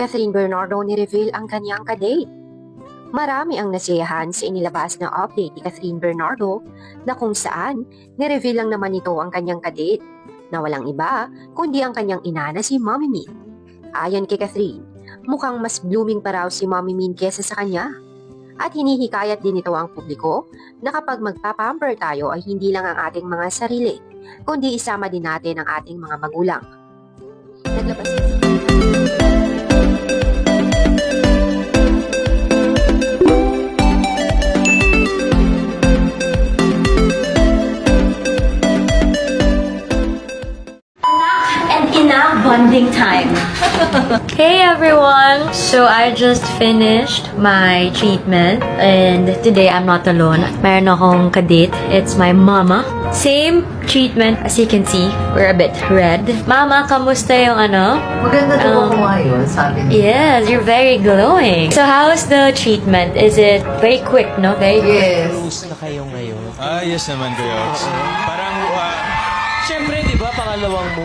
Catherine Bernardo ni-reveal ang kanyang kadate. Marami ang nasiyahan sa inilabas na update ni Catherine Bernardo na kung saan ni-reveal lang naman ito ang kanyang kadate na walang iba kundi ang kanyang ina na si Mommy Min. Ayon kay Catherine, mukhang mas blooming pa raw si Mommy Min kesa sa kanya. At hinihikayat din ito ang publiko na kapag magpapamper tayo ay hindi lang ang ating mga sarili, kundi isama din natin ang ating mga magulang. Naglabas and ina bonding time. Hey everyone! So I just finished my treatment and today I'm not alone. Meron akong kadate. It's my mama. Same treatment. As you can see, we're a bit red. Mama, kamusta yung ano? Maganda daw ako ngayon, sabi niya. Yes, you're very glowing. So how's the treatment? Is it very quick, no? Very quick? Yes. Close na kayo ngayon. Yes naman, Kuya Ox. Parang, Siyempre, di ba, pangalawang mo.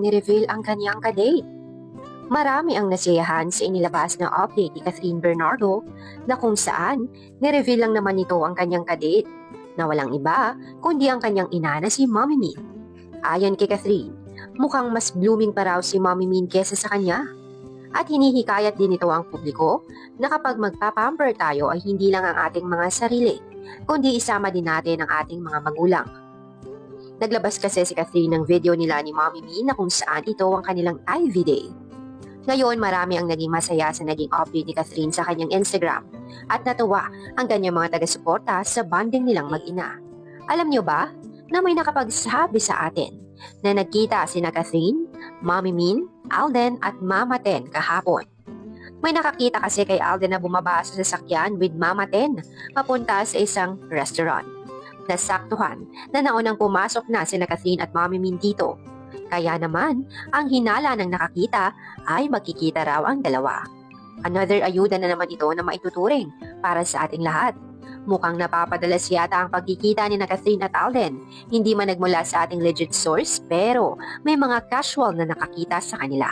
ni-reveal ang kanyang kadate. Marami ang nasiyahan sa inilabas na update ni Catherine Bernardo na kung saan ni-reveal lang naman ito ang kanyang kadate na walang iba kundi ang kanyang ina na si Mommy Min. Ayon kay Catherine, mukhang mas blooming pa raw si Mommy Min kesa sa kanya. At hinihikayat din ito ang publiko na kapag magpapamper tayo ay hindi lang ang ating mga sarili kundi isama din natin ang ating mga magulang. Naglabas kasi si Catherine ng video nila ni Mommy Min na kung saan ito ang kanilang IV day. Ngayon, marami ang naging masaya sa naging update ni Catherine sa kanyang Instagram at natuwa ang kanyang mga taga-suporta sa bonding nilang mag-ina. Alam niyo ba na may nakapagsabi sa atin na nagkita sina Catherine, Mommy Min, Alden at Mama Ten kahapon. May nakakita kasi kay Alden na bumaba sa sasakyan with Mama Ten papunta sa isang restaurant. Nasaktuhan na naunang pumasok na sina Catherine at Mommy Min dito. Kaya naman, ang hinala ng nakakita ay magkikita raw ang dalawa. Another ayuda na naman ito na maituturing para sa ating lahat. Mukhang napapadalas yata ang pagkikita ni Catherine at Alden. Hindi man nagmula sa ating legit source pero may mga casual na nakakita sa kanila.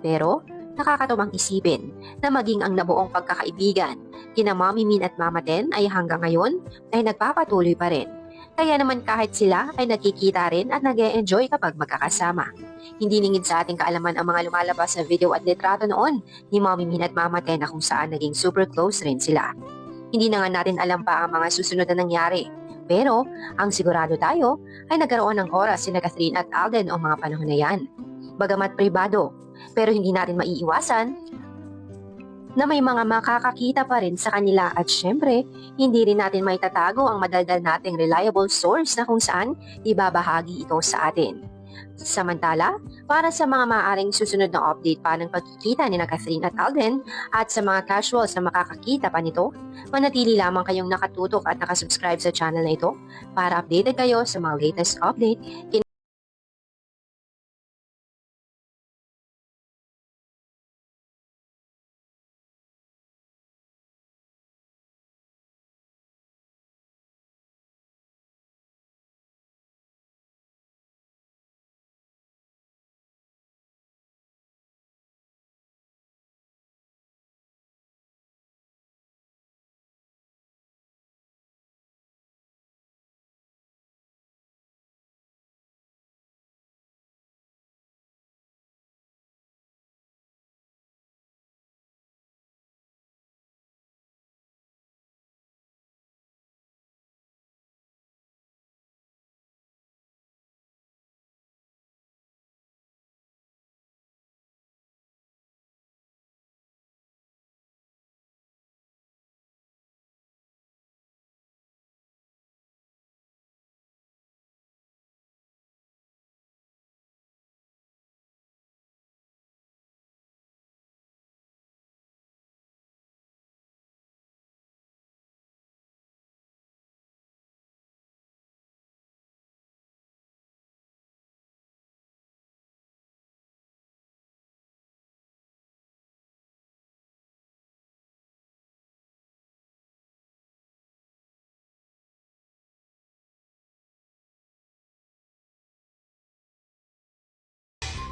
Pero nakakatuwang isipin na maging ang nabuong pagkakaibigan kina Mommy Min at Mama Ten ay hanggang ngayon ay nagpapatuloy pa rin. Kaya naman kahit sila ay nagkikita rin at nag-e-enjoy kapag magkakasama. Hindi ningid sa ating kaalaman ang mga lumalabas na video at litrato noon ni Mommy Min at Mama Ten na kung saan naging super close rin sila. Hindi na nga natin alam pa ang mga susunod na nangyari. Pero ang sigurado tayo ay nagkaroon ng oras sina Catherine at Alden o mga panahon na yan. Bagamat pribado, pero hindi natin maiiwasan na may mga makakakita pa rin sa kanila at syempre, hindi rin natin maitatago ang madaldal nating reliable source na kung saan ibabahagi ito sa atin. Samantala, para sa mga maaaring susunod na update pa ng pagkikita ni Catherine at Alden at sa mga casuals na makakakita pa nito, manatili lamang kayong nakatutok at nakasubscribe sa channel na ito para updated kayo sa mga latest update.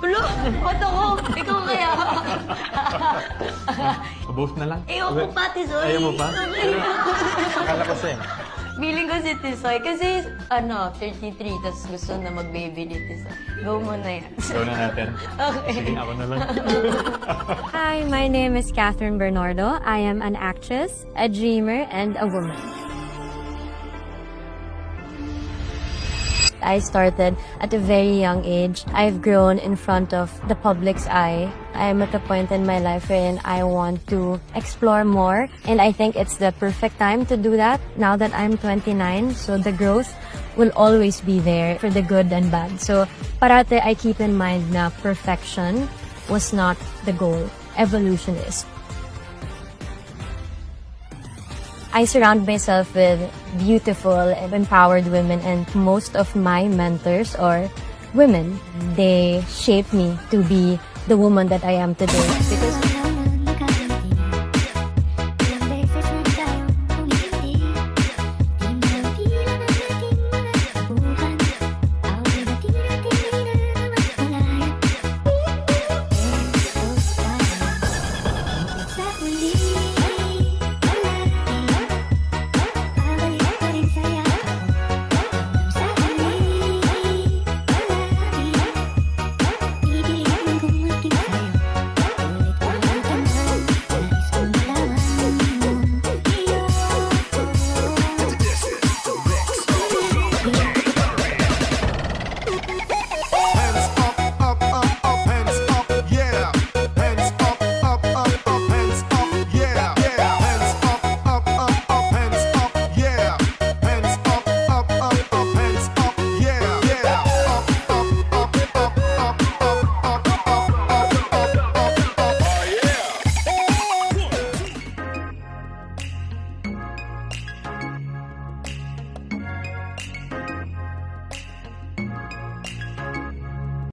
Ulo, ba't ako? Ikaw kaya? Both na lang? Ayoko pa, Tisoy. Ayaw mo pa? Sorry. Akala ko same. Feeling ko si Tisoy kasi 33, tapos gusto na mag-baby ni Tisoy. Go mo na yan. Go na natin. Okay. Sige, ako na lang. Hi, my name is Catherine Bernardo. I am an actress, a dreamer, and a woman. I started at a very young age. I've grown in front of the public's eye. I'm at a point in my life wherein I want to explore more, and I think it's the perfect time to do that now that I'm 29, so the growth will always be there for the good and bad. So parate I keep in mind na perfection was not the goal. Evolution is. I surround myself with beautiful and empowered women, and most of my mentors are women. They shape me to be the woman that I am today.